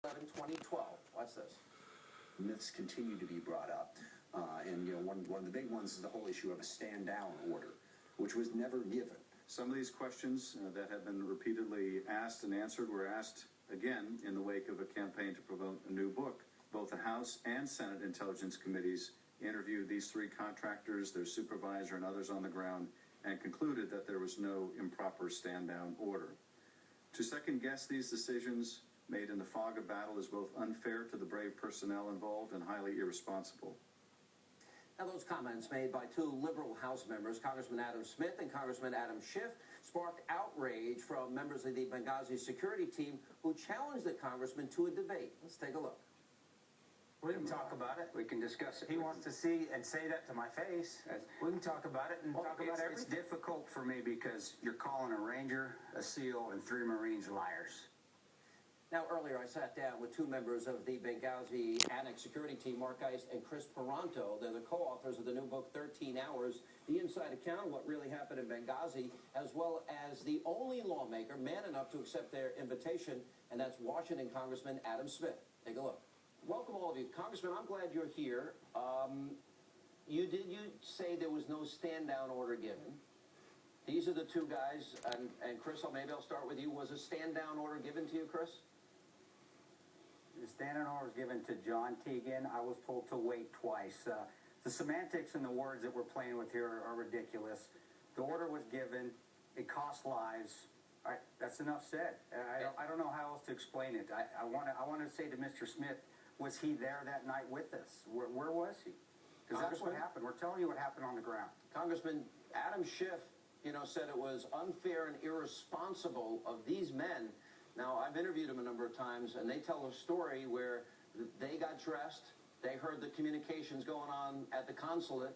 2012. Watch this. Myths continue to be brought up, and one of the big ones is the whole issue of a stand-down order, which was never given. Some of these questions that have been repeatedly asked and answered were asked again in the wake of a campaign to promote a new book. Both the House and Senate Intelligence Committees interviewed these three contractors, their supervisor, and others on the ground, and concluded that there was no improper stand-down order. To second-guess these decisions made in the fog of battle is both unfair to the brave personnel involved and highly irresponsible. Now, those comments made by two liberal House members, Congressman Adam Smith and Congressman Adam Schiff, sparked outrage from members of the Benghazi security team who challenged the congressman to a debate. Let's take a look. We can talk about it. We can discuss it. He wants to see and say that to my face. We can talk about it and talk about everything. It's difficult for me because you're calling a Ranger, a SEAL, and 3 Marines liars. Now, earlier I sat down with two members of the Benghazi Annex security team, Mark Geist and Chris Peranto. They're the co-authors of the new book, 13 Hours, the inside account of what really happened in Benghazi, as well as the only lawmaker man enough to accept their invitation, and that's Washington Congressman Adam Smith. Take a look. Welcome, all of you. Congressman, I'm glad you're here. You say there was no stand-down order given? These are the two guys, and Chris, maybe I'll start with you. Was a stand-down order given to you, Chris? The stand-down order was given to John Teagan. I was told to wait twice. The semantics and the words that we're playing with here are ridiculous. The order was given. It cost lives. That's enough said. I don't know how else to explain it. I want to say to Mr. Smith, was he there that night with us? Where was he? Because that's what happened. We're telling you what happened on the ground. Congressman Adam Schiff, said it was unfair and irresponsible of these men. Now, I've interviewed them a number of times, and they tell a story where they got dressed, they heard the communications going on at the consulate,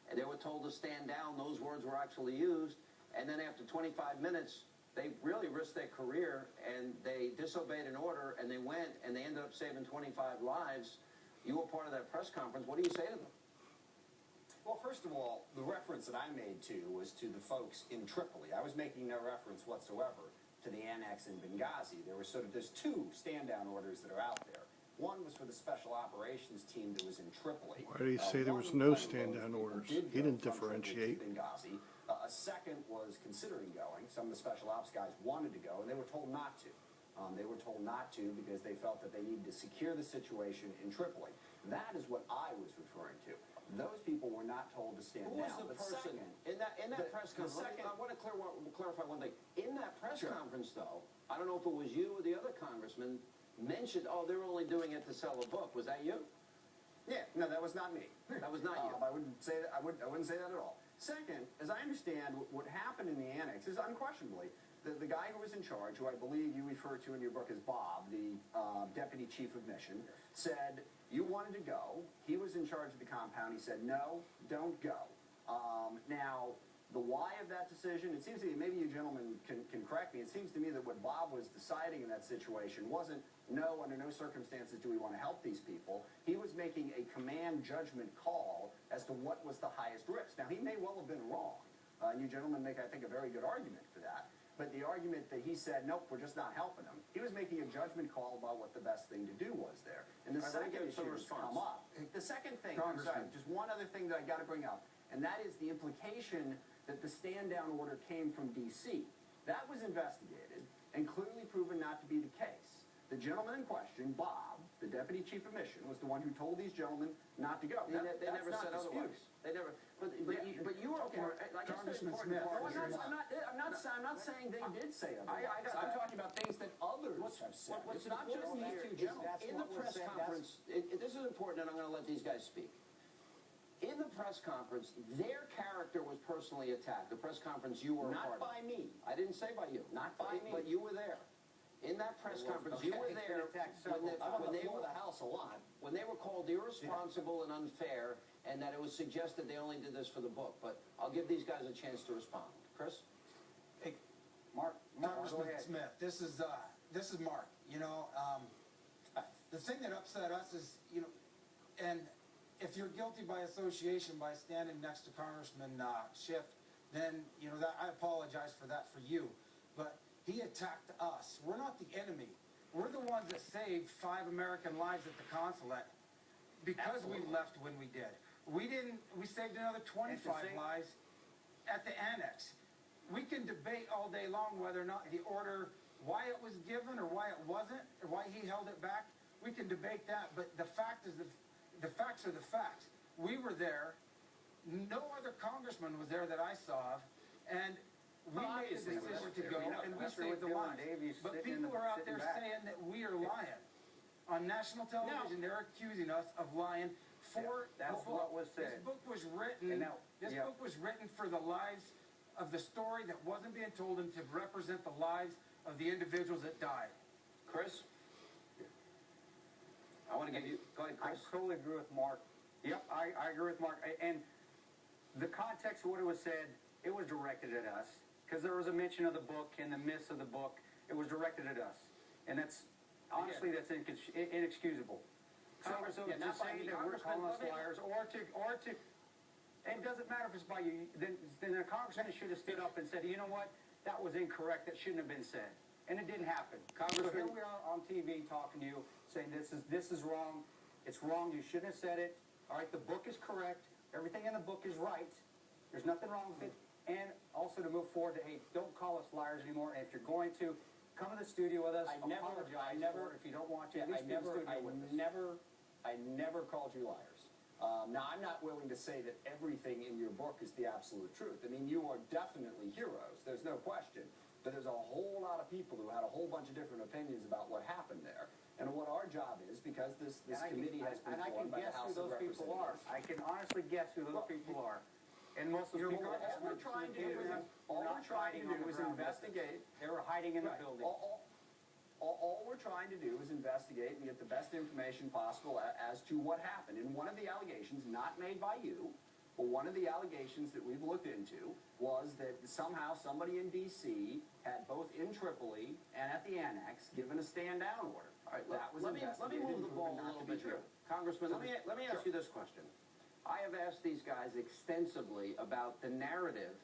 and they were told to stand down. Those words were actually used, and then after 25 minutes, they really risked their career, and they disobeyed an order, and they went, and they ended up saving 25 lives. You were part of that press conference. What do you say to them? Well, first of all, the reference that I made to was to the folks in Tripoli. I was making no reference whatsoever to the annex in Benghazi. There's two stand-down orders that are out there. One was for the special operations team that was in Tripoli. Why did he say there was no stand-down orders? He didn't differentiate. Benghazi. A second was considering going. Some of the special ops guys wanted to go, and they were told not to. They were told not to because they felt that they needed to secure the situation in Tripoli. That is what I was referring to. Those people were not told to stand down. Who was the person in that press conference? I want to clarify one thing. In that press conference, though, I don't know if it was you or the other congressman mentioned, they're only doing it to sell a book. Was that you? Yeah, no, that was not me. That was not you. I wouldn't say that. I wouldn't say that at all. Second, as I understand, what happened in the annex is unquestionably the guy who was in charge, who I believe you refer to in your book as Bob, the deputy chief of mission, said you wanted to go. He was in charge of the compound. He said, no, don't go. Now, the why of that decision, it seems to me, maybe you gentlemen can correct me, it seems to me that what Bob was deciding in that situation wasn't, no, under no circumstances do we want to help these people. He was making a command judgment call as to what was the highest risk. Now, he may well have been wrong. And you gentlemen make, I think, a very good argument for that. But the argument that he said, nope, we're just not helping them, he was making a judgment call about what the best thing to do was there. And the second issue has come up. The second thing, I'm sorry, just one other thing that I got to bring up, and that is the implication that the stand-down order came from D.C. That was investigated and clearly proven not to be the case. The gentleman in question, Bob, the deputy chief of mission, was the one who told these gentlemen not to go. They never said otherwise. They never. But you were okay. Congressman Smith. I'm not saying they did say otherwise. I'm talking about things that others have said. What's not just these two gentlemen. In the press conference, this is important, and I'm going to let these guys speak. In the press conference, their character was personally attacked. The press conference you were a part of. Not by me. I didn't say by you. Not by me. But you were there. In that press conference, you were there when they were the House a lot. When they were called irresponsible and unfair, and that it was suggested they only did this for the book. But I'll give these guys a chance to respond. Chris? Hey, Mark, Congressman Smith, this is Mark. The thing that upset us is, and if you're guilty by association by standing next to Congressman Schiff, then, that I apologize for that for you. But he attacked us. We're not the enemy. we're the ones that saved 5 American lives at the consulate because we left when we did. We saved another 25 lives at the annex. We can debate all day long whether or not the order, why it was given or why it wasn't, or why he held it back. We can debate that, but the fact is the facts are the facts. We were there. No other congressman was there that I saw of, and we made the decision to go, and we saved the lives. But people are out there saying that we are lying. On national television, they're accusing us of lying for that's the book. what was said. This book was written. This book was written for the lives of the story that wasn't being told, and to represent the lives of the individuals that died. Chris? I want to give you, go ahead, I Chris. totally agree with Mark. Yep, I agree with Mark. And the context of what it was said, it was directed at us. Because there was a mention of the book and the myths of the book. It was directed at us. And that's, honestly, that's inexcusable. So to say that we're calling us liars, or to, and it doesn't matter if it's by you, then the congressman should have stood up and said, you know what, that was incorrect, that shouldn't have been said. And it didn't happen. So here we are on TV talking to you, saying this is wrong, it's wrong, you shouldn't have said it. All right, the book is correct, everything in the book is right, there's nothing wrong with it. And also to move forward to, hey, don't call us liars anymore, and if you're going to, come to the studio with us, apologize for it if you don't want to, at least be in the studio with us. I never called you liars. Now, I'm not willing to say that everything in your book is the absolute truth. I mean, you are definitely heroes, there's no question. But there's a whole lot of people who had a whole bunch of different opinions about what happened there. And what our job is, because this committee has been formed by the House of Representatives. I can honestly guess who those people are. And most of the people all we're trying to do is investigate. They were hiding in the building. All we're trying to do is investigate and get the best information possible as to what happened. And one of the allegations, not made by you, but one of the allegations that we've looked into was that somehow somebody in D.C. had both in Tripoli and at the annex given a stand-down order. All right, That was let me move the ball a little bit here. Congressman, let me ask you this question. I have asked these guys extensively about the narrative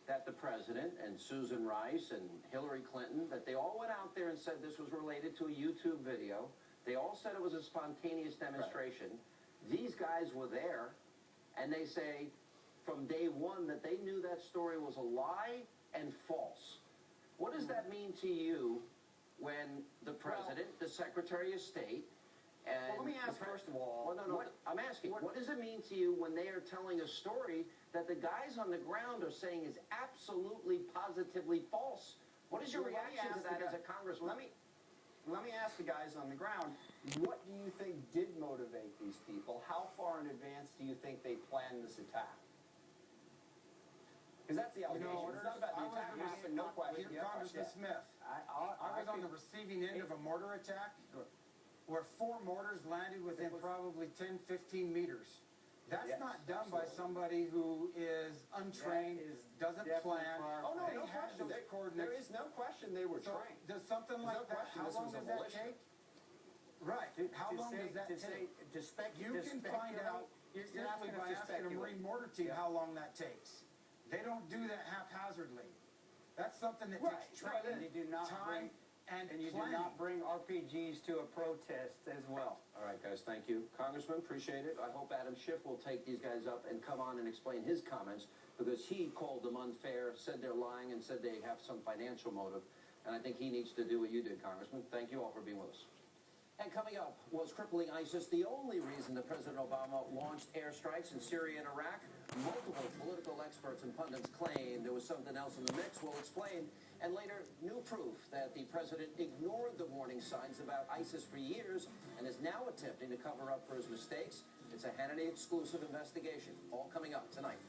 that the president and Susan Rice and Hillary Clinton, that they all went out there and said this was related to a YouTube video. They all said it was a spontaneous demonstration. Right. These guys were there, and they say from day one that they knew that story was a lie and false. What does that mean to you when the president, the Secretary of State, and let me ask first of all. I'm asking, what does it mean to you when they are telling a story that the guys on the ground are saying is absolutely, positively false? What is your reaction to that as a congressman? Let me ask the guys on the ground, what do you think did motivate these people? How far in advance do you think they planned this attack? Because that's the allegation. It's not about the attack happened, no question. Congressman Smith, I was on the receiving end of a mortar attack where 4 mortars landed within probably 10, 15 meters. That's not done by somebody who is untrained, doesn't plan. Oh, no, no question. There is no question they were trained. Does something like that, how long does that take? Right. How long does that take? You can find out simply by asking a Marine mortar team how long that takes. They don't do that haphazardly. That's something that takes training, time, and you do not bring RPGs to a protest as well. All right, guys, thank you. Congressman, appreciate it. I hope Adam Schiff will take these guys up and come on and explain his comments, because he called them unfair, said they're lying, and said they have some financial motive. And I think he needs to do what you did, Congressman. Thank you all for being with us. And coming up, was crippling ISIS the only reason that President Obama launched airstrikes in Syria and Iraq? Multiple political experts and pundits claim there was something else in the mix. We'll explain. And later, new proof that the president ignored the warning signs about ISIS for years and is now attempting to cover up for his mistakes. It's a Hannity exclusive investigation. All coming up tonight.